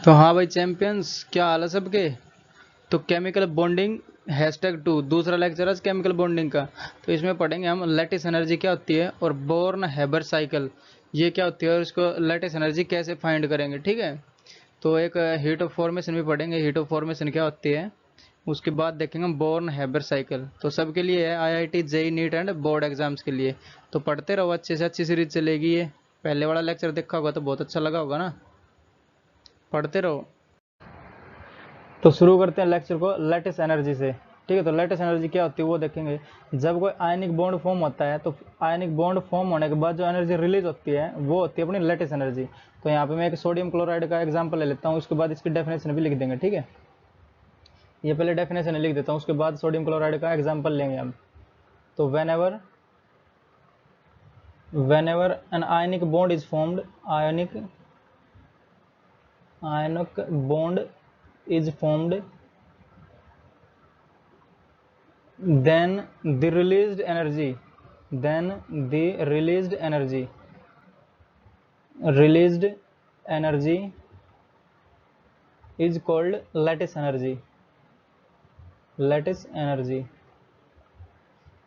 तो हाँ भाई चैंपियंस, क्या हाल है सबके। तो केमिकल बॉन्डिंग #2 दूसरा लेक्चर है केमिकल बॉन्डिंग का। तो इसमें पढ़ेंगे हम लैटिस एनर्जी क्या होती है और बोर्न हैबर साइकिल ये क्या होती है और इसको लैटिस एनर्जी कैसे फाइंड करेंगे। ठीक है, तो एक हीट ऑफ फॉर्मेशन भी पढ़ेंगे, हीट ऑफ फॉर्मेशन क्या होती है। उसके बाद देखेंगे हम बोर्न हैबर साइकिल। तो सबके लिए है IIT JEE NEET and board exams के लिए। तो पढ़ते रहो, अच्छे से अच्छी सीरीज चलेगी ये। पहले वाला लेक्चर देखा होगा तो बहुत अच्छा लगा होगा ना, पढ़ते रहो। तो शुरू करते हैं लेक्चर को लैटिस एनर्जी से। ठीक है, तो लैटिस एनर्जी क्या होती है वो देखेंगे। जब कोई आयनिक बॉन्ड फॉर्म होता है तो आयनिक बॉन्ड फॉर्म होने के बाद जो एनर्जी रिलीज होती है वो होती है अपनी लैटिस एनर्जी। तो यहाँ पे मैं एक सोडियम क्लोराइड का एग्जांपल ले लेता हूँ, उसके बाद इसकी डेफिनेशन भी लिख देंगे। ठीक है, ये पहले डेफिनेशन लिख देता हूँ, उसके बाद सोडियम क्लोराइड का एग्जाम्पल लेंगे हम। तो when ever an ionic bond is formed, ionic bond is formed, then the released energy then the released energy is called lattice energy।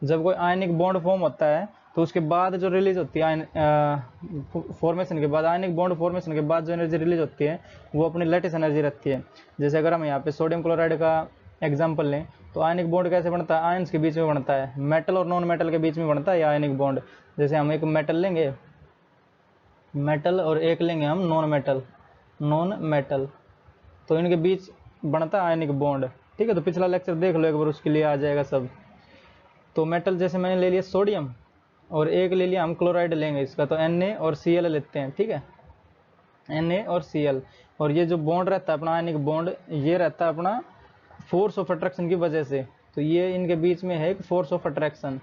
जब कोई आयनिक बॉन्ड फॉर्म होता है तो उसके बाद जो रिलीज होती है फॉर्मेशन के बाद, आयनिक बॉन्ड फॉर्मेशन के बाद जो एनर्जी रिलीज होती है वो अपनी लैटिस एनर्जी रखती है। जैसे अगर हम यहाँ पे सोडियम क्लोराइड का एग्जांपल लें तो आयनिक बॉन्ड कैसे बनता है, आयंस के बीच में बनता है, मेटल और नॉन मेटल के बीच में बनता है ये आयनिक बॉन्ड। जैसे हम एक मेटल लेंगे, मेटल, और एक लेंगे हम नॉन मेटल, तो इनके बीच बनता है आयनिक बॉन्ड। ठीक है, तो पिछला लेक्चर देख लो एक बार, उसके लिए आ जाएगा सब। तो मेटल जैसे मैंने ले लिया सोडियम और एक ले लिया हम क्लोराइड लेंगे इसका, तो Na और Cl लेते हैं। ठीक है, Na और Cl, और ये जो बॉन्ड रहता है अपना आयनिक बॉन्ड, ये रहता है अपना फोर्स ऑफ अट्रैक्शन की वजह से। तो ये इनके बीच में है एक फोर्स ऑफ अट्रैक्शन,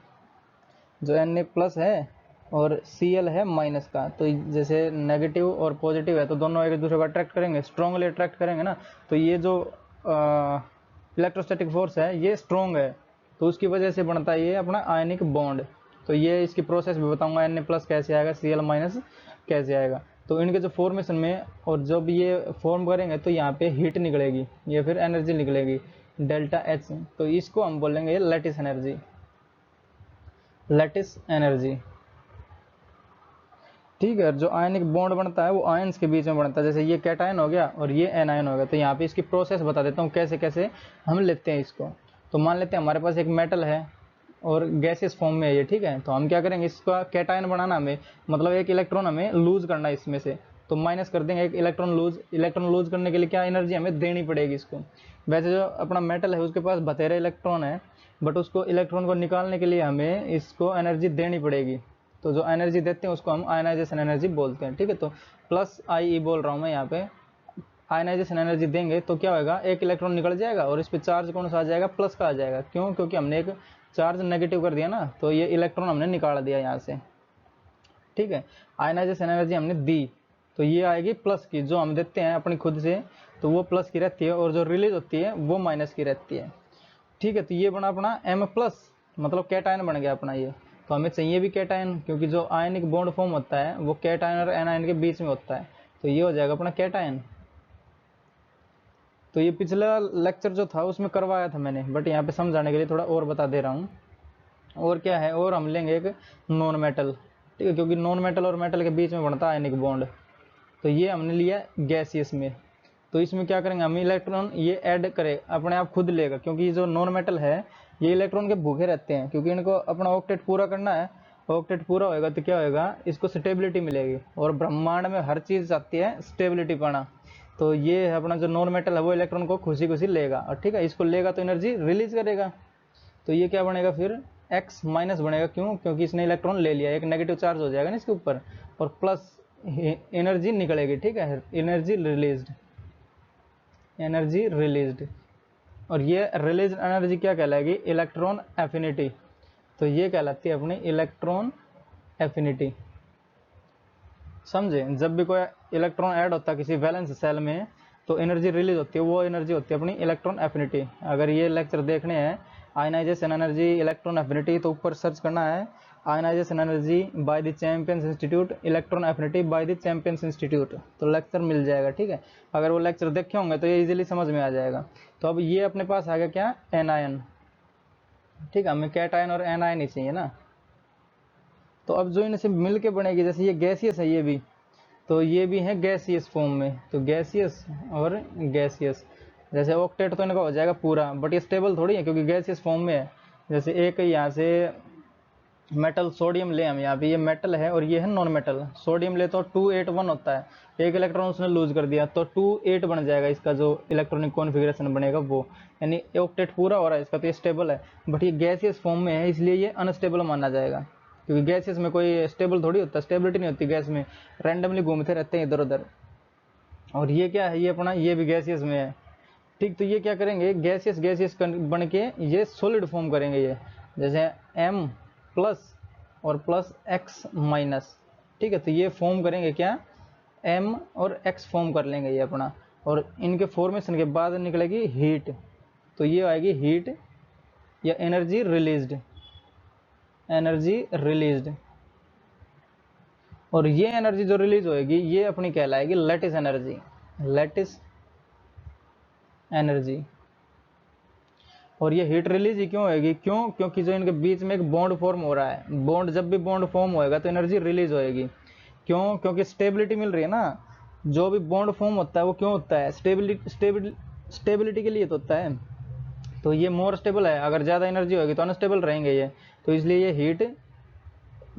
जो Na प्लस है और Cl है माइनस का। तो जैसे नेगेटिव और पॉजिटिव है तो दोनों एक दूसरे को अट्रैक्ट करेंगे, स्ट्रांगली अट्रैक्ट करेंगे ना। तो ये जो इलेक्ट्रोस्टैटिक फोर्स है ये स्ट्रॉन्ग है, तो उसकी वजह से बनता है ये अपना आयनिक बॉन्ड। तो ये इसकी प्रोसेस भी बताऊंगा, Na प्लस कैसे आएगा, Cl माइनस कैसे आएगा। तो इनके जो फॉर्मेशन में और जब ये फॉर्म करेंगे तो यहाँ पे हीट निकलेगी, ये फिर एनर्जी निकलेगी डेल्टा H। तो इसको हम बोलेंगे लैटिस एनर्जी। ठीक है, जो आयनिक बॉन्ड बनता है वो आयंस के बीच में बनता है। जैसे ये कैटायन हो गया और ये एनायन हो गया। तो यहाँ पे इसकी प्रोसेस बता देता हूँ कैसे कैसे हम लेते हैं इसको। तो मान लेते हैं हमारे पास एक मेटल है और गैसियस फॉर्म में है ये। ठीक है, तो हम क्या करेंगे, इसका कैटायन बनाना हमें, मतलब एक इलेक्ट्रॉन हमें लूज करना है इसमें से, तो माइनस कर देंगे एक इलेक्ट्रॉन लूज करने के लिए क्या एनर्जी हमें देनी पड़ेगी इसको। वैसे जो अपना मेटल है उसके पास बतेरे इलेक्ट्रॉन है, बट उसको इलेक्ट्रॉन को निकालने के लिए हमें इसको एनर्जी देनी पड़ेगी। तो जो एनर्जी देते हैं उसको हम आयनाइजेशन एनर्जी बोलते हैं। ठीक है, तो प्लस IE बोल रहा हूँ मैं यहाँ पे। आयनाइजेशन एनर्जी देंगे तो क्या होगा, एक इलेक्ट्रॉन निकल जाएगा और इस पर चार्ज कौन सा आ जाएगा, प्लस का आ जाएगा। क्यों, क्योंकि हमने एक चार्ज नेगेटिव कर दिया ना, तो ये इलेक्ट्रॉन हमने निकाल दिया यहाँ से। ठीक है, आयनाइजेशन एनर्जी हमने दी तो ये आएगी प्लस की, जो हम देते हैं अपनी खुद से तो वो प्लस की रहती है, और जो रिलीज होती है वो माइनस की रहती है। ठीक है, तो ये बना अपना M+, मतलब कैटायन बन गया अपना ये। तो हमें चाहिए भी कैटायन, क्योंकि जो आयनिक बॉन्ड फॉर्म होता है वो कैटायन और एनायन के बीच में होता है। तो ये हो जाएगा अपना कैटायन। तो ये पिछला लेक्चर जो था उसमें करवाया था मैंने, बट यहाँ पे समझाने के लिए थोड़ा और बता दे रहा हूँ। और क्या है, और हम लेंगे एक नॉन मेटल। ठीक है, क्योंकि नॉन मेटल और मेटल के बीच में बनता है आयनिक बॉन्ड। तो ये हमने लिया गैसियस में। तो इसमें क्या करेंगे हम, इलेक्ट्रॉन ये ऐड करे अपने आप खुद लेगा, क्योंकि जो नॉन मेटल है ये इलेक्ट्रॉन के भूखे रहते हैं, क्योंकि इनको अपना ऑक्टेट पूरा करना है। ऑक्टेट पूरा होएगा तो क्या होएगा, इसको स्टेबिलिटी मिलेगी, और ब्रह्मांड में हर चीज चाहती है स्टेबिलिटी पाना। तो ये अपना जो नॉन मेटल है वो इलेक्ट्रॉन को खुशी खुशी लेगा, और ठीक है इसको लेगा तो एनर्जी रिलीज करेगा। तो ये क्या बनेगा फिर, X माइनस बनेगा। क्यों, क्योंकि इसने इलेक्ट्रॉन ले लिया, एक नेगेटिव चार्ज हो जाएगा ना इसके ऊपर, और प्लस एनर्जी निकलेगी। ठीक है, एनर्जी रिलीज्ड। और ये रिलीज एनर्जी क्या कहलाएगी, इलेक्ट्रॉन एफिनिटी। तो ये कहलाती है अपनी इलेक्ट्रॉन एफिनिटी। समझे, जब भी कोई इलेक्ट्रॉन ऐड होता है किसी वैलेंस सेल में तो एनर्जी रिलीज होती है, वो एनर्जी होती है अपनी इलेक्ट्रॉन एफिनिटी। अगर ये लेक्चर देखने हैं आयनाइजेशन एनर्जी, इलेक्ट्रॉन एफिनिटी, तो ऊपर सर्च करना है ionization energy by the Champions Institute, electron affinity by the Champions Institute. तो लेक्चर मिल जाएगा, ठीक है। अगर वो लेक्चर देखे होंगे तो ये इजीली समझ में आ जाएगा। तो अब ये अपने पास आ गया क्या, एनायन, ठीक है। हमें कैटायन और एनायन ही चाहिए ना। तो अब जो इनसे मिल के बनेगी, जैसे ये गैसियस है ये भी, तो ये भी है गैसियस फॉर्म में, तो गैसियस और गैसियस, जैसे ऑक्टेट तो इनका हो जाएगा पूरा, बट ये स्टेबल थोड़ी है क्योंकि गैसियस फॉर्म में है। जैसे एक यहाँ से मेटल सोडियम ले हम, यहाँ पे ये मेटल है और ये है नॉन मेटल। सोडियम ले तो 281 होता है, एक इलेक्ट्रॉन उसने लूज कर दिया तो 28 बन जाएगा इसका जो इलेक्ट्रॉनिक कॉन्फ़िगरेशन बनेगा वो, यानी ऑक्टेट पूरा हो रहा है इसका, तो ये स्टेबल है। बट ये गैसियस फॉर्म में है इसलिए ये अनस्टेबल माना जाएगा, क्योंकि गैसियस में कोई स्टेबल थोड़ी होता है, स्टेबिलिटी नहीं होती गैस में, रैंडमली घूमते रहते हैं इधर उधर। और ये क्या है, ये अपना ये भी गैसियस में है, ठीक। तो ये क्या करेंगे, गैसियस गैसियस बन के ये सॉलिड फॉर्म करेंगे ये, जैसे M प्लस और प्लस X माइनस, ठीक है। तो ये फॉर्म करेंगे क्या, M और X फॉर्म कर लेंगे ये अपना, और इनके फॉर्मेशन के बाद निकलेगी हीट, तो ये आएगी हीट या एनर्जी रिलीज्ड, एनर्जी रिलीज्ड। और ये एनर्जी जो रिलीज होएगी ये अपनी कहलाएगी लैटिस एनर्जी, लैटिस एनर्जी। और ये हीट रिलीज ही क्यों होएगी, क्यों, क्योंकि जो इनके बीच में एक बॉन्ड फॉर्म हो रहा है, बॉन्ड जब भी बॉन्ड फॉर्म होएगा तो एनर्जी रिलीज होएगी। क्यों, क्योंकि स्टेबिलिटी मिल रही है ना, जो भी बॉन्ड फॉर्म होता है वो क्यों होता है, स्टेबिलिटी के लिए तो होता है। तो ये मोर स्टेबल है, अगर ज़्यादा एनर्जी होगी तो अनस्टेबल रहेंगे ये, तो इसलिए ये हीट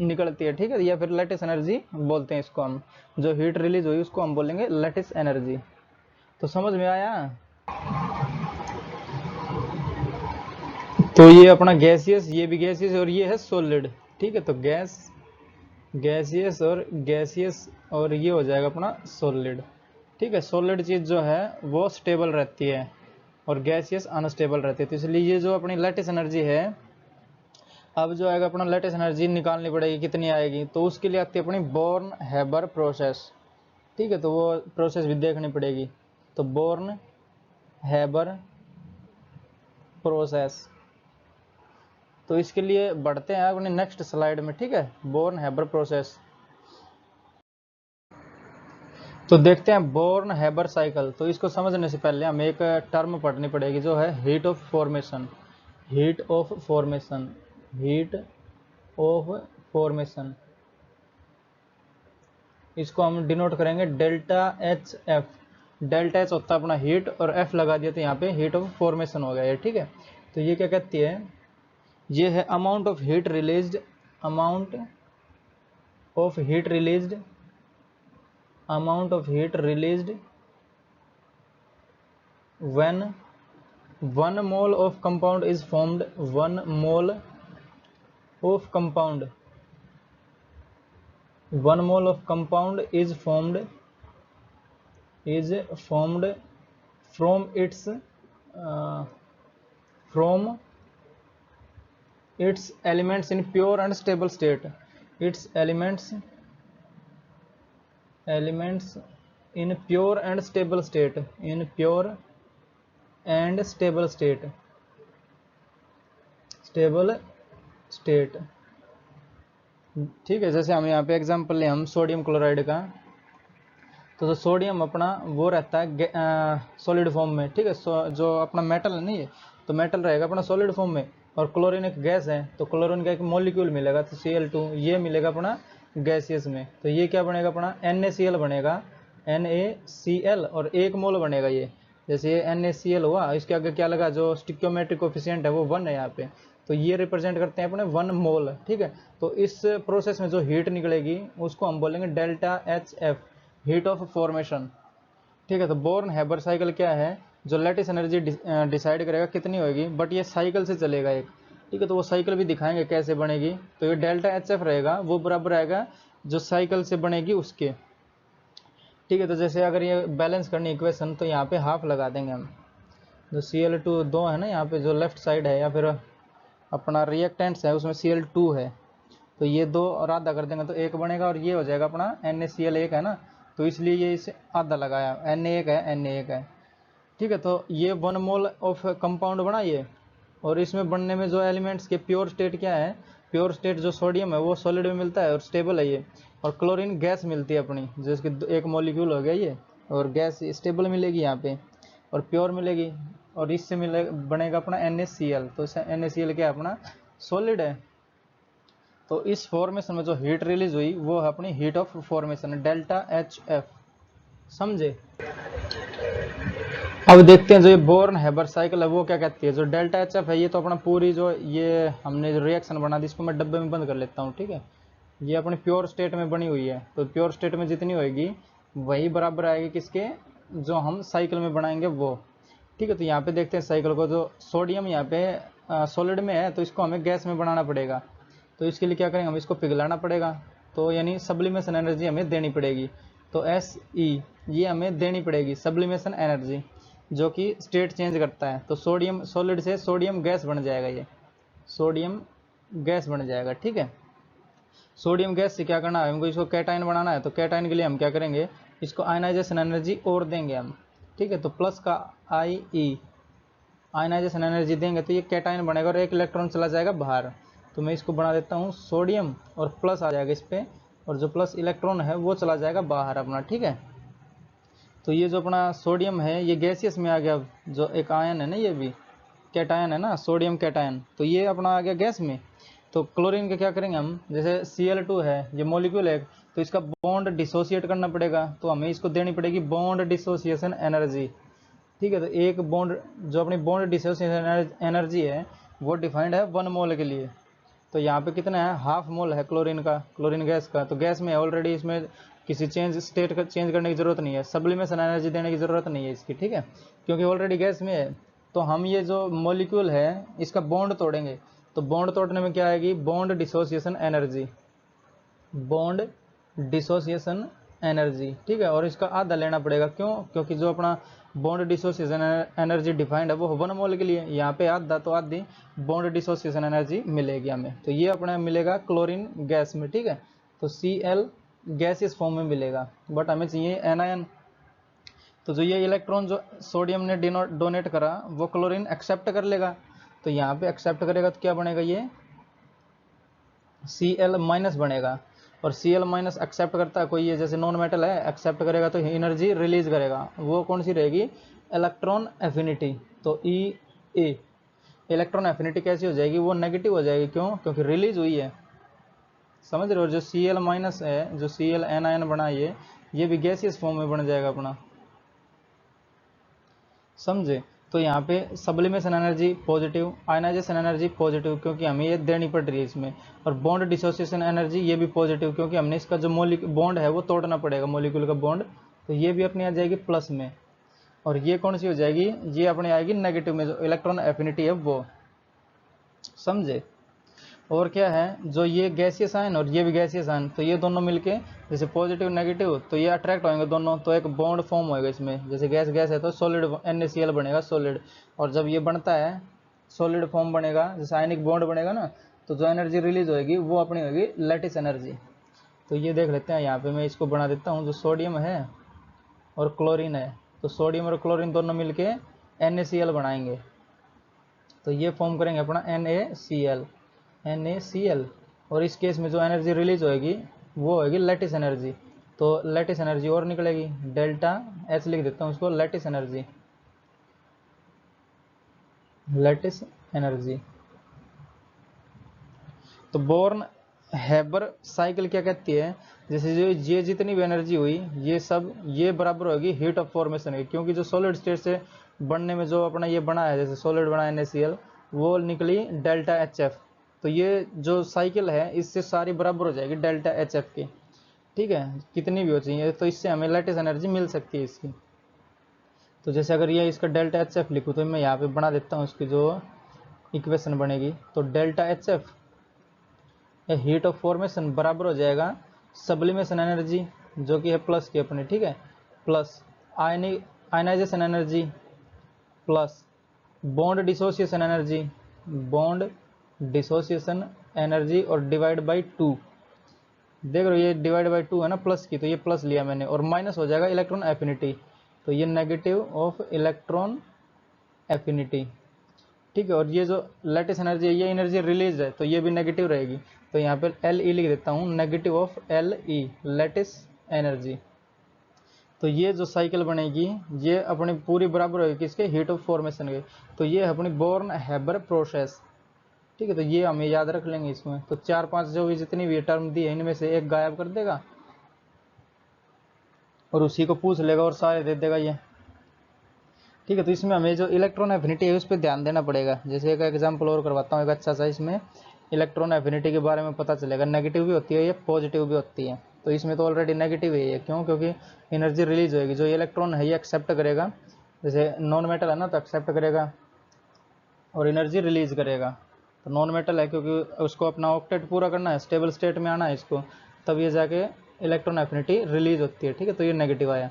निकलती है, ठीक है। या फिर लैटिस एनर्जी बोलते हैं इसको हम, जो हीट रिलीज हुई उसको हम बोलेंगे लैटिस एनर्जी। तो समझ में आया। तो ये अपना गैसियस, ये भी गैसियस और ये है सॉलिड, ठीक है। तो गैस, गैसियस और गैसियस, और ये हो जाएगा अपना सॉलिड, ठीक है। सॉलिड चीज़ जो है वो स्टेबल रहती है और गैसियस अनस्टेबल रहती है, तो इसलिए ये जो अपनी लैटिस एनर्जी है, अब जो आएगा अपना लेटेस्ट एनर्जी निकालनी पड़ेगी, कितनी आएगी, तो उसके लिए आती है अपनी बॉर्न हैबर प्रोसेस, ठीक है। तो वो प्रोसेस भी देखनी पड़ेगी, तो बॉर्न हैबर प्रोसेस। तो इसके लिए बढ़ते हैं अपने नेक्स्ट स्लाइड में, ठीक है, बॉर्न हैबर प्रोसेस। तो देखते हैं बॉर्न हैबर साइकिल। तो इसको समझने से पहले हमें एक टर्म पढ़नी पड़ेगी जो है heat of formation, heat of formation, heat of formation. इसको हम डिनोट करेंगे delta H F. Delta H होता है अपना हीट, और एफ लगा दिया तो यहाँ पे हीट ऑफ फॉर्मेशन हो गया ये, ठीक है। तो ये क्या कहती है, ये है amount of heat released, amount of heat released, amount of heat released when 1 mole of compound is formed, 1 mole of compound, 1 mole of compound is formed from its from its elements in pure and stable state, its elements in pure and stable state, in pure and stable state, stable state, ठीक है। जैसे हम यहाँ पे example लें हम sodium chloride का, तो सोडियम अपना वो रहता है सॉलिड फॉर्म में, ठीक है। जो अपना मेटल है नहीं है, तो मेटल रहेगा अपना सॉलिड फॉर्म में, और क्लोरीन एक गैस है, तो क्लोरीन का एक मॉलिक्यूल मिलेगा, तो Cl2 ये मिलेगा अपना गैसियस में। तो ये क्या बनेगा अपना NaCl बनेगा, NaCl, और 1 मोल बनेगा ये। जैसे ये NaCl हुआ, इसके आगे क्या लगा, जो स्टिक्योमेट्रिक कोफिशिएंट है वो 1 है यहाँ पे, तो ये रिप्रेजेंट करते हैं अपने 1 मोल, ठीक है। तो इस प्रोसेस में जो हीट निकलेगी उसको हम बोलेंगे delta H F, heat of formation, ठीक है। तो बॉर्न हैबर साइकिल क्या है, जो लेटिस एनर्जी डिसाइड करेगा कितनी होगी, बट ये साइकिल से चलेगा एक, ठीक है। तो वो साइकिल भी दिखाएंगे कैसे बनेगी। तो ये डेल्टा एच एफ रहेगा वो बराबर आएगा जो साइकिल से बनेगी उसके, ठीक है। तो जैसे अगर ये बैलेंस करनी इक्वेशन, तो यहाँ पे हाफ लगा देंगे हम, जो Cl2 2 है ना यहाँ पे जो लेफ्ट साइड है, या फिर अपना रिएक्टेंट्स है उसमें Cl2 है, तो ये 2 और आधा कर देंगे तो 1 बनेगा, और ये हो जाएगा अपना NaCl 1 है ना, तो इसलिए ये इसे आधा लगाया, Na1 है, Na1 है, ठीक है। तो ये 1 मोल ऑफ कंपाउंड बना ये, और इसमें बनने में जो एलिमेंट्स के प्योर स्टेट क्या है, प्योर स्टेट जो सोडियम है वो सॉलिड में मिलता है और स्टेबल है ये, और क्लोरीन गैस मिलती है अपनी, जिसके एक मॉलिक्यूल हो गया ये, और गैस स्टेबल मिलेगी यहाँ पे और प्योर मिलेगी, और इससे मिले बनेगा अपना NaCl। तो NaCl क्या है अपना सॉलिड है। तो इस फॉर्मेशन में जो हीट रिलीज हुई वो है अपनी heat of formation delta HF, समझे। अब देखते हैं जो ये बोर्न हैबर साइकिल है वो क्या कहती है। जो डेल्टा HF है ये तो अपना पूरी जो ये हमने जो रिएक्शन बना दी इसको मैं डब्बे में बंद कर लेता हूँ, ठीक है। ये अपनी प्योर स्टेट में बनी हुई है, तो प्योर स्टेट में जितनी होगी वही बराबर आएगी किसके, जो हम साइकिल में बनाएंगे वो, ठीक है। तो यहाँ पे देखते हैं साइकिल को, जो सोडियम यहाँ पे सॉलिड में है तो इसको हमें गैस में बनाना पड़ेगा। तो इसके लिए क्या करेंगे, हम इसको पिघलाना पड़ेगा, तो यानी सब्लिमेशन एनर्जी हमें देनी पड़ेगी। तो SE ये हमें देनी पड़ेगी सब्लिमेशन एनर्जी, जो कि स्टेट चेंज करता है। तो सोडियम सॉलिड से सोडियम गैस बन जाएगा, ये सोडियम गैस बन जाएगा, ठीक है। सोडियम गैस से क्या करना है हमको, इसको कैटाइन बनाना है। तो कैटाइन के लिए हम क्या करेंगे, इसको आयनाइजेशन एनर्जी और देंगे हम, ठीक है। तो प्लस का IE आयनाइजेशन एनर्जी देंगे तो ये कैटाइन बनेगा और एक इलेक्ट्रॉन चला जाएगा बाहर। तो मैं इसको बना देता हूँ सोडियम और प्लस आ जाएगा इस पर, और जो प्लस इलेक्ट्रॉन है वो चला जाएगा बाहर अपना, ठीक है। तो ये जो अपना सोडियम है ये गैसियस में आ गया, जो एक आयन है ना ये भी कैटायन है ना, सोडियम कैटायन, तो ये अपना आ गया गैस में। तो क्लोरीन का क्या करेंगे हम, जैसे Cl2 है ये मॉलिक्यूल है, तो इसका बॉन्ड डिसोसिएट करना पड़ेगा, तो हमें इसको देनी पड़ेगी बॉन्ड डिसोसिएशन एनर्जी, ठीक है। तो एक बॉन्ड जो अपनी बॉन्ड डिसोसिएशन एनर्जी है वो डिफाइंड है 1 मोल के लिए। तो यहाँ पे कितना है, हाफ मोल है क्लोरीन का, क्लोरीन गैस का। तो गैस में ऑलरेडी, इसमें किसी स्टेट का चेंज करने की जरूरत नहीं है, सब्लिमेशन एनर्जी देने की जरूरत नहीं है इसकी, ठीक है, क्योंकि ऑलरेडी गैस में है। तो हम ये जो मॉलिक्यूल है इसका बॉन्ड तोड़ेंगे, तो बॉन्ड तोड़ने में क्या आएगी, bond dissociation energy, bond dissociation energy, ठीक है। और इसका आधा लेना पड़ेगा, क्यों, क्योंकि जो अपना बॉन्ड डिसोसिएशन एनर्जी डिफाइंड है वो 1 मोल के लिए, यहाँ पे आधा, तो आधी बॉन्ड डिसोसिएशन एनर्जी मिलेगी हमें। तो ये अपने मिलेगा क्लोरीन गैस में, ठीक है। तो Cl गैस इस फॉर्म में मिलेगा, बट हमें चाहिए एनायन। तो जो ये इलेक्ट्रॉन जो सोडियम ने डोनेट करा वो क्लोरीन एक्सेप्ट कर लेगा, तो यहाँ पे एक्सेप्ट करेगा तो क्या बनेगा, ये Cl माइनस बनेगा। और Cl माइनस एक्सेप्ट करता है कोई, ये जैसे नॉन मेटल है, एक्सेप्ट करेगा तो एनर्जी रिलीज करेगा, वो कौन सी रहेगी, इलेक्ट्रॉन एफिनिटी। तो EA इलेक्ट्रॉन एफिनिटी कैसी हो जाएगी, वो नेगेटिव हो जाएगी, क्यों, क्योंकि रिलीज हुई है, समझ रहे हो। जो Cl माइनस है, जो Cl एनायन बना ये भी गैसियस फॉर्म में बन जाएगा अपना, समझे। तो यहाँ पे sublimation energy positive, ionization energy positive, क्योंकि हमें ये देनी पड़ रही है इसमें, और बॉन्ड डिसोसिएशन एनर्जी ये भी पॉजिटिव, क्योंकि हमने इसका जो बॉन्ड है वो तोड़ना पड़ेगा, मॉलिक्यूल का बॉन्ड, तो ये भी अपनी आ जाएगी प्लस में। और ये कौन सी हो जाएगी, ये अपने आएगी नेगेटिव में, जो इलेक्ट्रॉन एफिनिटी है वो, समझे। और क्या है, जो ये गैसियस आयन और ये भी गैसियस आयन, तो ये दोनों मिलके जैसे पॉजिटिव नेगेटिव, तो ये अट्रैक्ट होंगे दोनों, तो एक बॉन्ड फॉर्म होएगा इसमें, जैसे गैस गैस है तो सॉलिड NaCl बनेगा सॉलिड, और जब ये बनता है सॉलिड फॉर्म बनेगा, जैसे आयनिक बॉन्ड बनेगा ना, तो जो एनर्जी रिलीज होगी वो अपनी होगी लैटिस एनर्जी। तो ये देख लेते हैं, यहाँ पे मैं इसको बना देता हूँ, जो सोडियम है और क्लोरीन है, तो सोडियम और क्लोरीन दोनों मिलके NaCl बनाएंगे, तो ये फॉर्म करेंगे अपना NaCl। और इस केस में जो एनर्जी रिलीज होएगी वो होएगी लैटिस एनर्जी, तो लैटिस एनर्जी और निकलेगी, डेल्टा H लिख देता हूँ उसको, लैटिस एनर्जी, लैटिस एनर्जी। तो बोर्न हैबर साइकिल क्या कहती है, जैसे जो ये जितनी भी एनर्जी हुई ये सब ये बराबर होगी हीट ऑफ फॉर्मेशन की, क्योंकि जो सॉलिड स्टेट से बनने में जो अपना ये बना है, जैसे सॉलिड बना है NaCl, वो निकली डेल्टा HF। तो ये जो साइकिल है इससे सारी बराबर हो जाएगी डेल्टा HF की, ठीक है, कितनी भी हो चाहिए, तो इससे हमें लैटिस एनर्जी मिल सकती है इसकी। तो जैसे अगर ये इसका डेल्टा HF लिखूँ तो मैं यहाँ पे बना देता हूँ इसकी जो इक्वेशन बनेगी, तो delta HF heat of formation बराबर हो जाएगा सब्लिमेशन एनर्जी, जो कि है प्लस की अपनी, ठीक है, plus ionization energy, plus bond dissociation energy, bond dissociation energy, और डिवाइड बाई 2, देख रहे हो ये डिवाइड बाई 2 है ना प्लस की, तो ये प्लस लिया मैंने, और माइनस हो जाएगा इलेक्ट्रॉन एफिनिटी, तो ये नेगेटिव ऑफ इलेक्ट्रॉन एफिनिटी। ठीक है। और ये जो लेटिस एनर्जी है ये एनर्जी रिलीज है तो ये भी नेगेटिव रहेगी, तो यहाँ पे एल ई लिख देता हूँ, negative of L E lattice energy. तो ये जो साइकिल बनेगी ये अपनी पूरी बराबर होगी किसके, हीट ऑफ फॉर्मेशन के। तो ये अपनी बोर्न हैबर प्रोसेस। ठीक है, तो ये हमें याद रख लेंगे इसमें। तो 4-5 जो भी जितनी भी टर्म दी है इनमें से एक गायब कर देगा और उसी को पूछ लेगा और सारे दे देगा ये। ठीक है, तो इसमें हमें जो इलेक्ट्रॉन एफिनिटी है उस पर ध्यान देना पड़ेगा। जैसे एक एग्जांपल और करवाता हूँ एक अच्छा सा, इसमें इलेक्ट्रॉन एफिनिटी के बारे में पता चलेगा। नेगेटिव भी होती है ये, पॉजिटिव भी होती है। तो इसमें तो ऑलरेडी नेगेटिव है ये, क्यों, क्योंकि एनर्जी रिलीज होगी। जो इलेक्ट्रॉन है ये एक्सेप्ट करेगा, जैसे नॉन मेटल है ना तो एक्सेप्ट करेगा और एनर्जी रिलीज करेगा। तो नॉन मेटल है क्योंकि उसको अपना ऑक्टेट पूरा करना है, स्टेबल स्टेट में आना है इसको, तब ये जाके इलेक्ट्रॉन एफिनिटी रिलीज होती है। ठीक है, तो ये नेगेटिव आया।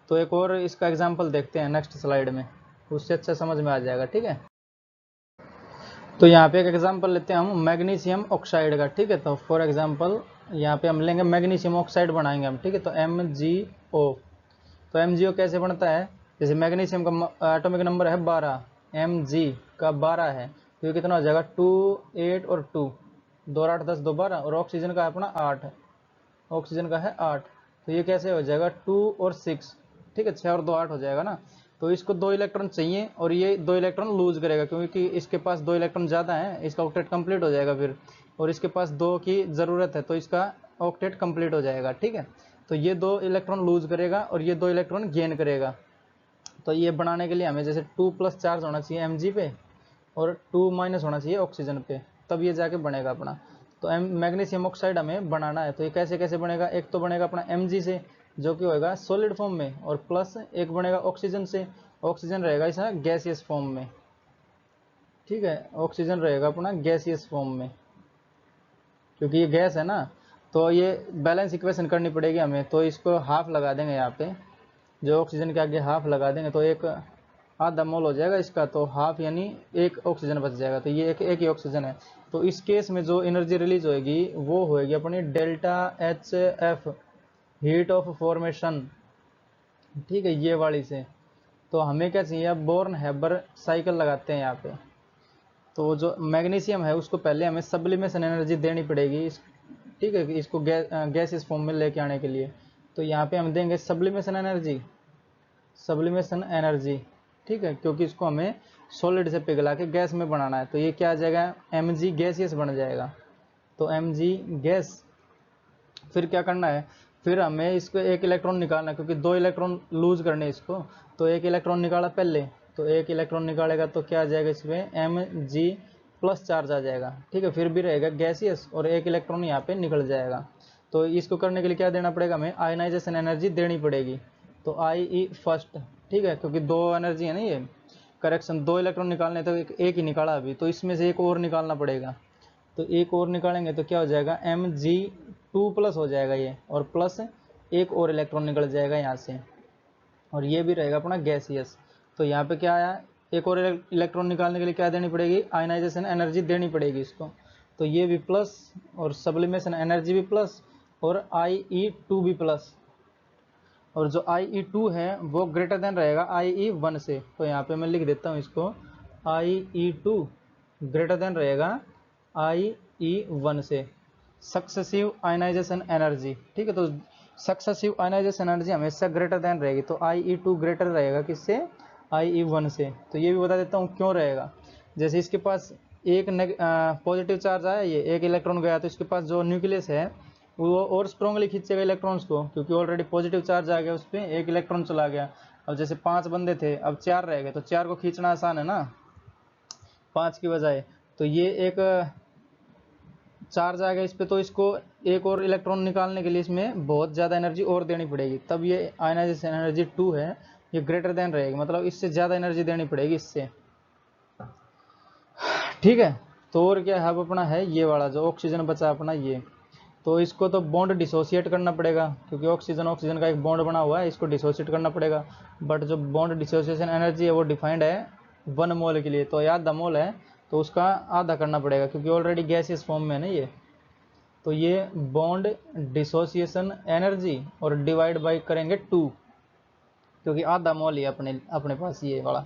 तो एक और इसका एग्जांपल देखते हैं नेक्स्ट स्लाइड में, उससे अच्छा समझ में आ जाएगा। ठीक है, तो यहाँ पे एक एग्जांपल लेते हैं हम मैग्नीशियम ऑक्साइड का। ठीक है, तो फॉर एग्जांपल यहाँ पे हम लेंगे मैग्नीशियम ऑक्साइड बनाएंगे हम। ठीक है, तो MgO। तो MgO कैसे बनता है, जैसे मैग्नीशियम का एटॉमिक नंबर है 12, Mg का 12 है, तो ये कितना हो जाएगा 2, 8 और 2, 2 और 8 10 2 12, और ऑक्सीजन का अपना 8, ऑक्सीजन का है 8। तो ये कैसे हो जाएगा 2 और 6। ठीक है, 6 और 2 8 हो जाएगा ना। तो इसको 2 इलेक्ट्रॉन चाहिए और ये 2 इलेक्ट्रॉन लूज करेगा क्योंकि इसके पास 2 इलेक्ट्रॉन ज़्यादा है, इसका ऑक्टेट कंप्लीट हो जाएगा फिर, और इसके पास 2 की ज़रूरत है तो इसका ऑक्टेट कंप्लीट हो जाएगा। ठीक है, तो ये 2 इलेक्ट्रॉन लूज करेगा और ये 2 इलेक्ट्रॉन गेन करेगा। तो ये बनाने के लिए हमें जैसे 2+ चार्ज होना चाहिए Mg पे और 2- होना चाहिए ऑक्सीजन पे, तब ये जाके बनेगा अपना। तो मैग्नीशियम ऑक्साइड हमें बनाना है, तो ये कैसे कैसे बनेगा, एक तो बनेगा अपना Mg से जो कि होगा सॉलिड फॉर्म में, और प्लस एक बनेगा ऑक्सीजन से, ऑक्सीजन रहेगा इसका गैसियस फॉर्म में। ठीक है, ऑक्सीजन रहेगा अपना गैसियस फॉर्म में क्योंकि ये गैस है ना। तो ये बैलेंस इक्वेशन करनी पड़ेगी हमें, तो इसको हाफ लगा देंगे यहाँ पे, जो ऑक्सीजन के आगे हाफ लगा देंगे तो एक आधा मोल हो जाएगा इसका, तो हाफ यानी एक ऑक्सीजन बच जाएगा। तो ये एक ही ऑक्सीजन है। तो इस केस में जो एनर्जी रिलीज होगी वो होएगी अपनी delta HF, heat of formation. ठीक है, ये वाली से। तो हमें क्या चाहिए, अब बोर्न हैबर साइकिल लगाते हैं यहाँ पे। तो जो मैग्नीशियम है उसको पहले हमें सब्लिमेशन एनर्जी देनी पड़ेगी। ठीक है, इसको गैसियस फॉर्म में लेके आने के लिए। तो यहाँ पे हम देंगे सब्लिमेशन एनर्जी, सब्लिमेशन एनर्जी। ठीक है, क्योंकि इसको हमें सॉलिड से पिघला के गैस में बनाना है। तो ये क्या आ जाएगा, Mg गैसियस बन जाएगा। तो Mg गैस। फिर क्या करना है, फिर हमें इसको एक इलेक्ट्रॉन निकालना है क्योंकि 2 इलेक्ट्रॉन लूज करने इसको। तो एक इलेक्ट्रॉन निकाला पहले, तो एक इलेक्ट्रॉन निकालेगा तो क्या आ जाएगा इसमें Mg+ चार्ज आ जाएगा। ठीक है, फिर भी रहेगा गैसियस और एक इलेक्ट्रॉन यहाँ पे निकल जाएगा। तो इसको करने के लिए क्या देना पड़ेगा, हमें आयनाइजेशन एनर्जी देनी पड़ेगी। तो IE फर्स्ट। ठीक है, क्योंकि 2 एनर्जी है ना ये, करेक्शन 2 इलेक्ट्रॉन निकालने तो एक ही निकाला अभी, तो इसमें से एक और निकालना पड़ेगा। तो एक और निकालेंगे तो क्या हो जाएगा Mg2+ हो जाएगा ये, और प्लस एक और इलेक्ट्रॉन निकल जाएगा यहाँ से, और ये भी रहेगा अपना गैसियस। तो यहाँ पे क्या आया, एक और इलेक्ट्रॉन निकालने के लिए क्या देनी पड़ेगी, आयनाइजेशन एनर्जी देनी पड़ेगी इसको। तो ये भी प्लस और सब्लिमेशन एनर्जी भी प्लस और IE2 भी प्लस, और जो IE2 है वो ग्रेटर देन रहेगा IE1 से। तो यहाँ पे मैं लिख देता हूँ इसको, IE2 ग्रेटर देन रहेगा IE1 से, सक्सेसिव आयनाइजेशन एनर्जी। ठीक है, तो सक्सेसिव आयनाइजेशन एनर्जी हमेशा ग्रेटर देन रहेगी। तो IE2 ग्रेटर रहेगा किससे, IE1 से। तो ये भी बता देता हूँ क्यों रहेगा। जैसे इसके पास एक पॉजिटिव चार्ज आया, ये एक इलेक्ट्रॉन गया, तो इसके पास जो न्यूक्लियस है वो और स्ट्रांगली खींचेगा इलेक्ट्रॉन्स को, क्योंकि ऑलरेडी पॉजिटिव चार्ज आ गया उस पर, एक इलेक्ट्रॉन चला गया। अब जैसे 5 बंदे थे, अब 4 रह गए, तो 4 को खींचना आसान है ना 5 की बजाय। तो ये एक चार्ज आ गया इस पर, तो इसको एक और इलेक्ट्रॉन निकालने के लिए इसमें बहुत ज़्यादा एनर्जी और देनी पड़ेगी, तब ये आयनाइजेशन एनर्जी 2 है, ये ग्रेटर देन रहेगी, मतलब इससे ज़्यादा एनर्जी देनी पड़ेगी इससे। ठीक है, तो और क्या है, अब अपना है ये वाला जो ऑक्सीजन बचा अपना ये। तो इसको तो बॉन्ड डिसोसिएट करना पड़ेगा क्योंकि ऑक्सीजन ऑक्सीजन का एक बॉन्ड बना हुआ है, इसको डिसोसिएट करना पड़ेगा। बट जो बॉन्ड डिसोसिएशन एनर्जी है वो डिफाइंड है 1 मोल के लिए, तो आधा मोल है तो उसका आधा करना पड़ेगा क्योंकि ऑलरेडी गैसियस फॉर्म में है ना ये। तो ये बॉन्ड डिसोसिएशन एनर्जी और डिवाइड बाई करेंगे 2, क्योंकि आधा मोल ही अपने अपने पास ये वाला।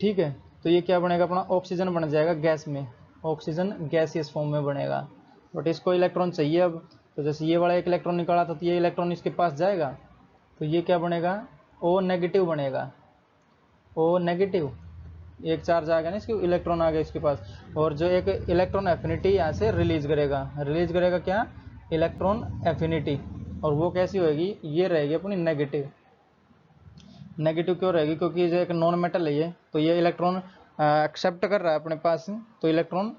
ठीक है, तो ये क्या बनेगा अपना, ऑक्सीजन बन जाएगा गैस में, ऑक्सीजन गैसियस फॉर्म में बनेगा। बट इसको इलेक्ट्रॉन चाहिए अब, तो जैसे ये वाला एक इलेक्ट्रॉन निकाला था तो ये इलेक्ट्रॉन इसके पास जाएगा, तो ये क्या बनेगा, ओ नेगेटिव बनेगा, ओ नेगेटिव, एक चार्ज आ गया ना, इसके इलेक्ट्रॉन आ गया इसके पास, और जो एक इलेक्ट्रॉन एफिनिटी यहाँ से रिलीज करेगा क्या, इलेक्ट्रॉन एफिनिटी, और वो कैसी होगी, ये रहेगी अपनी नेगेटिव। नेगेटिव क्यों रहेगी, क्योंकि ये जो एक नॉन मेटल है ये, तो ये इलेक्ट्रॉन एक्सेप्ट कर रहा है अपने पास, तो इलेक्ट्रॉन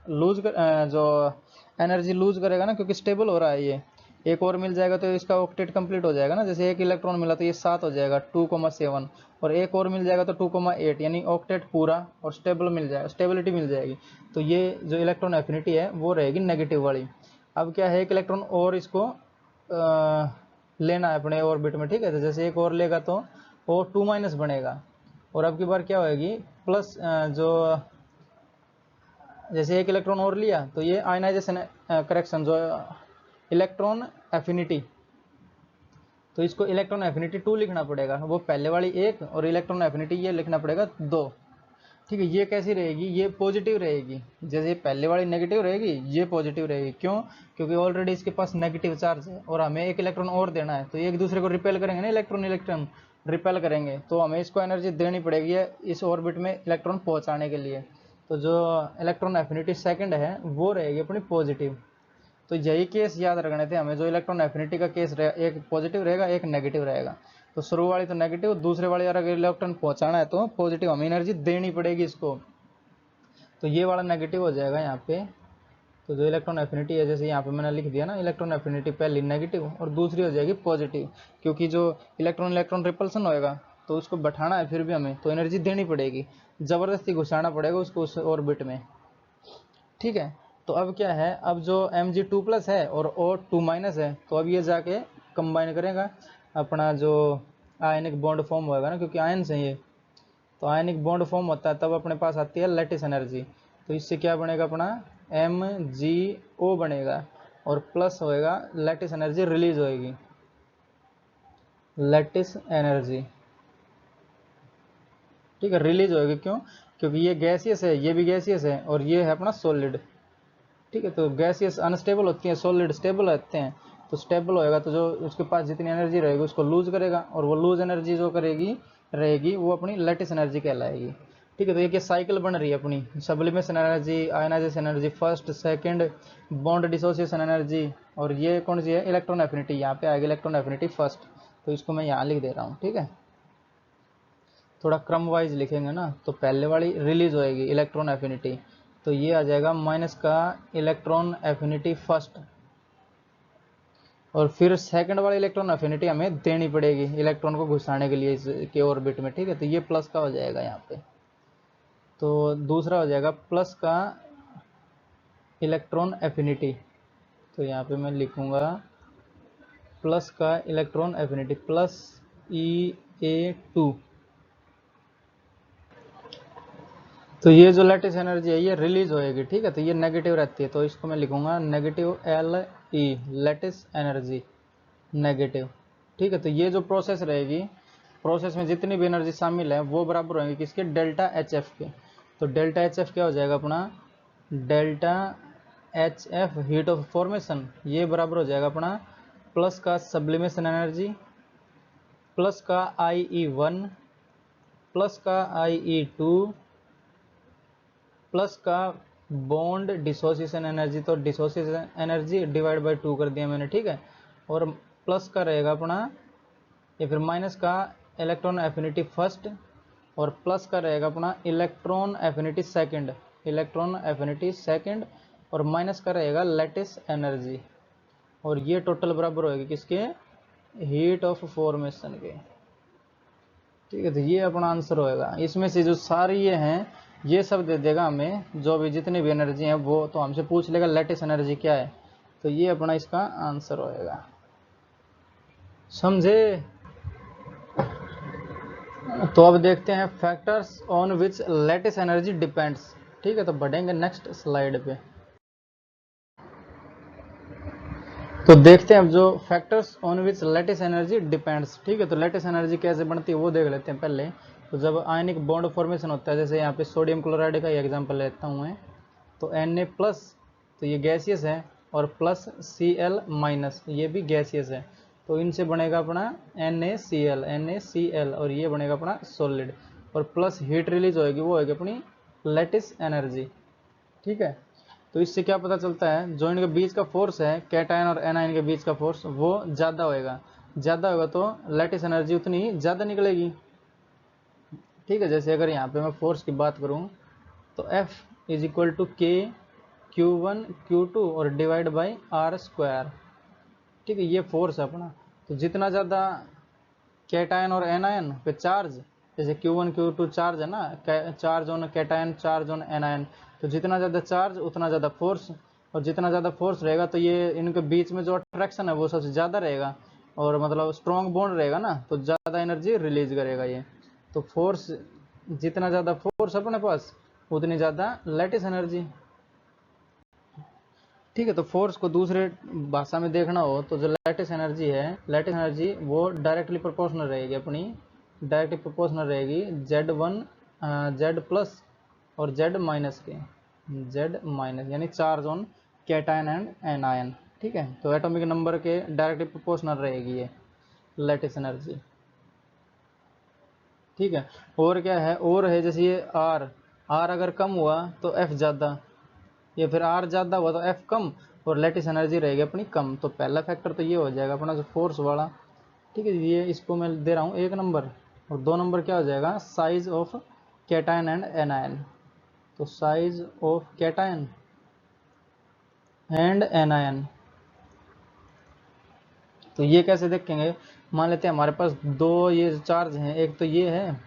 जो एनर्जी लूज करेगा ना, क्योंकि स्टेबल हो रहा है ये। एक और मिल जाएगा तो इसका ऑक्टेट कंप्लीट हो जाएगा ना, जैसे एक इलेक्ट्रॉन मिला तो ये 7 हो जाएगा 2,7, और एक और मिल जाएगा तो 2,8, यानी ऑक्टेट पूरा और स्टेबल मिल जाएगा, स्टेबिलिटी मिल जाएगी। तो ये जो इलेक्ट्रॉन एफिनिटी है वो रहेगी नेगेटिव वाली। अब क्या है, एक इलेक्ट्रॉन और इसको लेना है अपने ऑर्बिट में, ठीक है, तो जैसे एक और लेगा तो वो 2- बनेगा, और अब की बार क्या होएगी, प्लस जो जैसे एक इलेक्ट्रॉन और लिया तो ये आयनाइजेशन करेक्शन जो इलेक्ट्रॉन एफिनिटी, तो इसको इलेक्ट्रॉन एफिनिटी 2 लिखना पड़ेगा, वो पहले वाली 1 और इलेक्ट्रॉन एफिनिटी ये लिखना पड़ेगा 2, ठीक है। ये कैसी रहेगी, ये पॉजिटिव रहेगी, जैसे पहले वाली नेगेटिव रहेगी ये पॉजिटिव रहेगी, क्यों, क्योंकि ऑलरेडी इसके पास नेगेटिव चार्ज है और हमें एक इलेक्ट्रॉन और देना है, तो एक दूसरे को रिपेल करेंगे ना, इलेक्ट्रॉन रिपेल करेंगे, तो हमें इसको एनर्जी देनी पड़ेगी इस ऑर्बिट में इलेक्ट्रॉन पहुंचाने के लिए। तो जो इलेक्ट्रॉन एफिनिटी सेकंड है वो रहेगी अपनी पॉजिटिव। तो यही केस याद रखने थे हमें, जो इलेक्ट्रॉन एफिनिटी का केस एक पॉजिटिव रहेगा एक नेगेटिव रहेगा। तो शुरू वाली तो नेगेटिव, दूसरे वाली अगर इलेक्ट्रॉन पहुंचाना है तो पॉजिटिव हमें एनर्जी देनी पड़ेगी इसको, तो ये वाला नेगेटिव हो जाएगा यहाँ पे। तो जो इलेक्ट्रॉन एफिनिटी है, जैसे यहाँ पे मैंने लिख दिया ना, इलेक्ट्रॉन एफिनिटी पहली नेगेटिव और दूसरी हो जाएगी पॉजिटिव, क्योंकि जो इलेक्ट्रॉन रिपल्सन होएगा तो उसको बैठाना है फिर भी हमें, तो एनर्जी देनी पड़ेगी, जबरदस्ती घुसाना पड़ेगा उसको उस ऑर्बिट में, ठीक है। तो अब क्या है, अब जो Mg2+ है और O2- है, तो अब ये जाके कंबाइन करेगा अपना जो आयनिक बॉन्ड फॉर्म होगा ना, क्योंकि आयन से ये, तो आयनिक बॉन्ड फॉर्म होता है तब अपने पास आती है लैटिस एनर्जी। तो इससे क्या बनेगा अपना MgO बनेगा, और प्लस होएगा लैटिस एनर्जी रिलीज होएगी, लैटिस एनर्जी, ठीक है, रिलीज होएगी, क्यों, क्योंकि ये गैसियस है, ये भी गैसियस है, और ये है अपना सॉलिड, ठीक है। तो गैसियस अनस्टेबल होती है, सॉलिड स्टेबल रहते हैं, तो स्टेबल होएगा तो जो उसके पास जितनी एनर्जी रहेगी उसको लूज करेगा, और वो लूज एनर्जी जो रहेगी वो अपनी लैटिस एनर्जी कहलाएगी, ठीक है। तो ये साइकिल बन रही है अपनी, sublimation energy, ionization energy first, second bond dissociation energy, और ये कौन सी है, इलेक्ट्रॉन एफिनिटी, यहाँ पे आएगी इलेक्ट्रॉन एफिनिटी फर्स्ट, तो इसको मैं यहाँ लिख दे रहा हूँ, ठीक है। थोड़ा क्रम वाइज लिखेंगे ना, तो पहले वाली रिलीज होएगी इलेक्ट्रॉन एफिनिटी, तो ये आ जाएगा माइनस का इलेक्ट्रॉन एफिनिटी फर्स्ट, और फिर सेकंड वाली इलेक्ट्रॉन एफिनिटी हमें देनी पड़ेगी इलेक्ट्रॉन को घुसाने के लिए इसके ऑर्बिट में, ठीक है। तो ये प्लस का हो जाएगा यहाँ पे, तो दूसरा हो जाएगा प्लस का इलेक्ट्रॉन एफिनिटी, तो यहाँ पे मैं लिखूंगा प्लस का इलेक्ट्रॉन एफिनिटी प्लस EA2। तो ये जो लैटिस एनर्जी है ये रिलीज होएगी, ठीक है, तो ये नेगेटिव रहती है, तो इसको मैं लिखूंगा negative LE, lattice energy negative, ठीक है। तो ये जो प्रोसेस रहेगी, प्रोसेस में जितनी भी एनर्जी शामिल है वो बराबर होंगी किसके, डेल्टा HF के। तो डेल्टा HF क्या हो जाएगा अपना, delta HF heat of formation, ये बराबर हो जाएगा अपना प्लस का सब्लिमेशन एनर्जी प्लस का IE1 प्लस का IE2 प्लस का बॉन्ड डिसोसिएशन एनर्जी, तो डिसोसिएशन एनर्जी डिवाइड बाय 2 कर दिया मैंने, ठीक है, और प्लस का रहेगा अपना, या फिर माइनस का इलेक्ट्रॉन एफिनिटी फर्स्ट, और प्लस का रहेगा अपना electron affinity second, electron affinity second, और माइनस का रहेगा लैटिस एनर्जी, और ये टोटल बराबर होगी किसके, हीट ऑफ फॉर्मेशन के, ठीक है। तो ये अपना आंसर होएगा, इसमें से जो सारी ये हैं ये सब दे देगा हमें, जो भी जितनी भी एनर्जी है वो, तो हमसे पूछ लेगा लैटिस एनर्जी क्या है, तो ये अपना इसका आंसर होएगा, समझे। तो अब देखते हैं factors on which lattice energy depends, ठीक है। तो बढ़ेंगे नेक्स्ट स्लाइड पे। तो देखते हैं अब जो factors on which lattice energy depends. ठीक है, तो लैटिस एनर्जी कैसे बनती है वो देख लेते हैं पहले। तो जब आयनिक बॉन्ड फॉर्मेशन होता है, जैसे यहाँ पे सोडियम क्लोराइड का एग्जांपल लेता हूँ मैं, तो Na प्लस, तो ये गैसियस है, और प्लस Cl माइनस, ये भी गैसियस है। तो इनसे बनेगा अपना NaCl, और ये बनेगा अपना सॉलिड, और प्लस हीट रिलीज होएगी, वो होगी अपनी लैटिस एनर्जी। ठीक है, तो इससे क्या पता चलता है, जो इनके बीच का फोर्स है कैटायन और एनायन के बीच का फोर्स, वो ज़्यादा होएगा। ज़्यादा होगा तो लैटिस एनर्जी उतनी ज़्यादा निकलेगी। ठीक है, जैसे अगर यहाँ पे मैं फोर्स की बात करूँ, तो F इज इक्वल टू के Q1 Q2 और डिवाइड बाई आर स्क्वायर। ठीक है, ये फोर्स है अपना। तो जितना ज़्यादा कैटायन और एनायन पे चार्ज, जैसे Q1 Q2 चार्ज है ना, charge on cation, charge on anion, तो जितना ज़्यादा चार्ज उतना ज़्यादा फोर्स, और जितना ज़्यादा फोर्स रहेगा तो ये इनके बीच में जो अट्रैक्शन है वो सबसे ज़्यादा रहेगा, और मतलब स्ट्रॉन्ग बॉन्ड रहेगा ना, तो ज़्यादा एनर्जी रिलीज करेगा ये। तो फोर्स, जितना ज़्यादा फोर्स अपने पास उतनी ज़्यादा लैटिस एनर्जी। ठीक है, तो फोर्स को दूसरे भाषा में देखना हो तो जो लैटिस एनर्जी है, लैटिस एनर्जी वो डायरेक्टली प्रोपोर्शनल रहेगी अपनी, डायरेक्टली प्रोपोर्शनल रहेगी Z1 Z प्लस और Z माइनस के, Z माइनस यानी charge on cation and anion. ठीक है, तो एटॉमिक नंबर के डायरेक्टली प्रोपोर्शनल रहेगी ये लैटिस एनर्जी। ठीक है, और क्या है, और है जैसे ये R अगर कम हुआ तो F ज़्यादा, या फिर R ज़्यादा हुआ तो F कम, और लैटिस एनर्जी रहेगी अपनी कम। तो पहला फैक्टर तो ये हो जाएगा अपना जो फोर्स वाला। ठीक है, ये इसको मैं दे रहा हूँ 1 नंबर, और 2 नंबर क्या हो जाएगा, size of cation and anion. तो size of cation and anion, तो ये कैसे देखेंगे, मान लेते हैं हमारे पास दो ये चार्ज हैं, एक तो ये है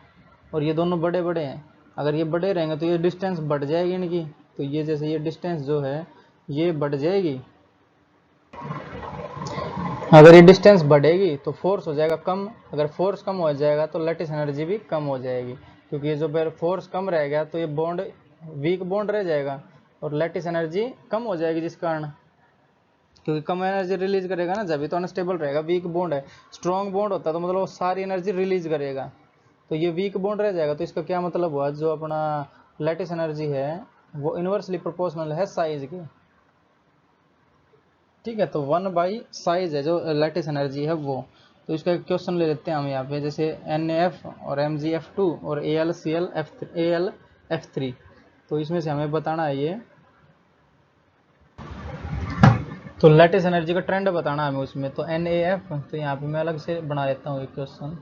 और ये दोनों बड़े बड़े हैं। अगर ये बड़े रहेंगे तो ये डिस्टेंस बढ़ जाएगी इनकी, तो ये जैसे ये डिस्टेंस जो है ये बढ़ जाएगी। अगर ये डिस्टेंस बढ़ेगी तो फोर्स हो जाएगा कम, अगर फोर्स कम हो जाएगा तो लैटिस एनर्जी भी कम हो जाएगी, क्योंकि ये जो फोर्स कम रहेगा तो ये बॉन्ड वीक बॉन्ड रह जाएगा, और लैटिस एनर्जी कम हो जाएगी, जिस कारण, क्योंकि कम एनर्जी रिलीज करेगा ना, जब भी तो अनस्टेबल रहेगा, वीक बॉन्ड है। स्ट्रॉन्ग बॉन्ड होता है तो मतलब वो सारी एनर्जी रिलीज करेगा, तो ये वीक बॉन्ड रह जाएगा। तो इसका क्या मतलब हुआ, जो अपना लैटिस एनर्जी है वो इनवर्सली प्रोपोर्शनल है साइज के। ठीक है, तो 1 बाई साइज है जो लैटिस एनर्जी है वो। तो इसका क्वेश्चन ले लेते हैं हम यहाँ पे, जैसे NaF और MgF2 और AlF3, तो इसमें से हमें बताना है ये, तो लैटिस एनर्जी का ट्रेंड बताना है हमें उसमें। तो NaF, तो यहाँ पे मैं अलग से बना देता हूँ एक क्वेश्चन।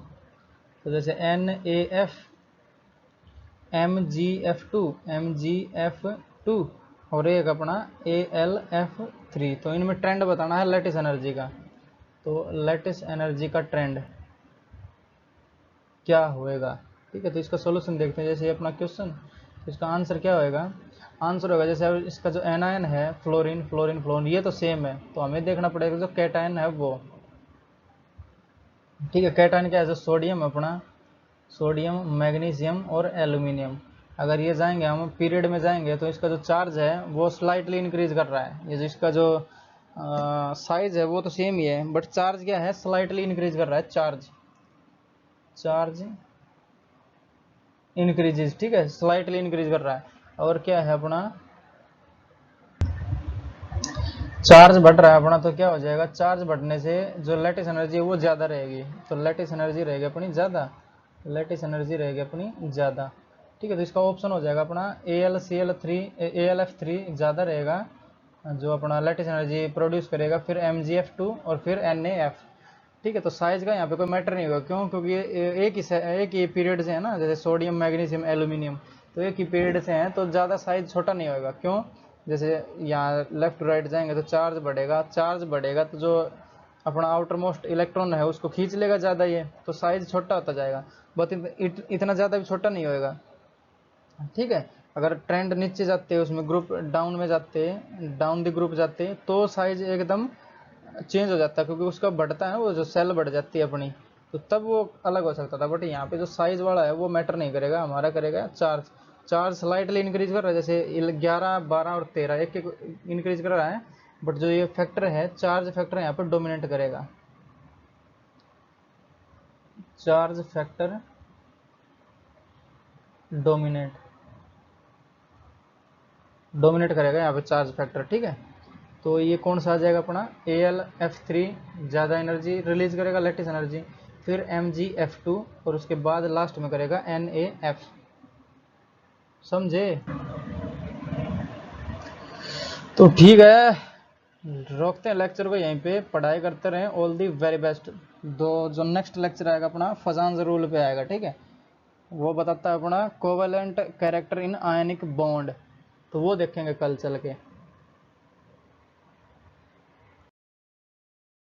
तो जैसे NaF MgF2 और एक अपना AlF3, तो इनमें ट्रेंड बताना है लैटिस एनर्जी का। तो लैटिस एनर्जी का ट्रेंड क्या होएगा। ठीक है, तो इसका सॉल्यूशन देखते हैं। जैसे ये अपना क्वेश्चन, तो इसका आंसर क्या होएगा, आंसर होगा जैसे अब इसका जो एनायन है फ्लोरीन फ्लोरीन फ्लोरीन, ये तो सेम है, तो हमें देखना पड़ेगा जो कैटायन है वो। ठीक है, कैटायन क्या है, जो सोडियम अपना, सोडियम मैग्नीशियम और एल्यूमिनियम। अगर ये जाएंगे हम पीरियड में जाएंगे तो इसका जो चार्ज है वो स्लाइटली इंक्रीज कर रहा है, ये जो इसका जो साइज है वो तो सेम ही है, बट चार्ज क्या है, स्लाइटली इंक्रीज कर रहा है, चार्ज इंक्रीजेज। ठीक है, स्लाइटली इंक्रीज कर रहा है। और क्या है अपना, चार्ज बढ़ रहा है अपना, तो क्या हो जाएगा, चार्ज बढ़ने से जो लैटिस एनर्जी है वो ज़्यादा रहेगी, तो लैटिस एनर्जी रहेगी अपनी ज़्यादा, लैटिस एनर्जी रहेगी अपनी ज़्यादा। ठीक है, तो इसका ऑप्शन हो जाएगा अपना AlF3 ज़्यादा रहेगा, जो अपना लैटिस एनर्जी प्रोड्यूस करेगा, फिर MgF2 और फिर NaF। ठीक है, तो साइज का यहाँ पे कोई मैटर नहीं होगा, क्यों, क्योंकि ये एक ही पीरियड से है ना, जैसे सोडियम मैग्नीशियम एल्यूमिनियम, तो एक ही पीरियड से हैं, तो ज़्यादा साइज छोटा नहीं होगा। क्यों, जैसे यहाँ लेफ्ट टू राइट जाएंगे तो चार्ज बढ़ेगा तो जो अपना आउटर मोस्ट इलेक्ट्रॉन है उसको खींच लेगा ज़्यादा ये, तो साइज छोटा होता जाएगा, बट इतना ज़्यादा भी छोटा नहीं होएगा। ठीक है, अगर ट्रेंड नीचे जाते हैं उसमें, ग्रुप डाउन में जाते हैं, डाउन द ग्रुप जाते हैं, तो साइज एकदम चेंज हो जाता है, क्योंकि उसका बढ़ता है ना, वो जो सेल बढ़ जाती है अपनी, तो तब वो अलग हो सकता था। बट यहाँ पे जो साइज वाला है वो मैटर नहीं करेगा, हमारा करेगा चार्ज स्लाइटली इंक्रीज कर रहा है, जैसे 11 12 और 13 एक एक इंक्रीज कर रहा है, बट जो ये फैक्टर है, चार्ज फैक्टर यहाँ पर डोमिनेट करेगा, चार्ज फैक्टर डोमिनेट करेगा यहाँ पे चार्ज फैक्टर, ठीक है। तो ये कौन सा आ जाएगा अपना, AlF3 ज़्यादा एनर्जी रिलीज करेगा, लेटिस एनर्जी, फिर MgF2 और उसके बाद लास्ट में करेगा NaF, समझे। तो ठीक है, रोकते हैं लेक्चर को यहीं पे, पढ़ाई करते रहें, ऑल दी वेरी बेस्ट। जो नेक्स्ट लेक्चर आएगा अपना फजान्स रूल पे आएगा, ठीक है, वो बताता है अपना covalent character in ionic bond, तो वो देखेंगे कल चल के।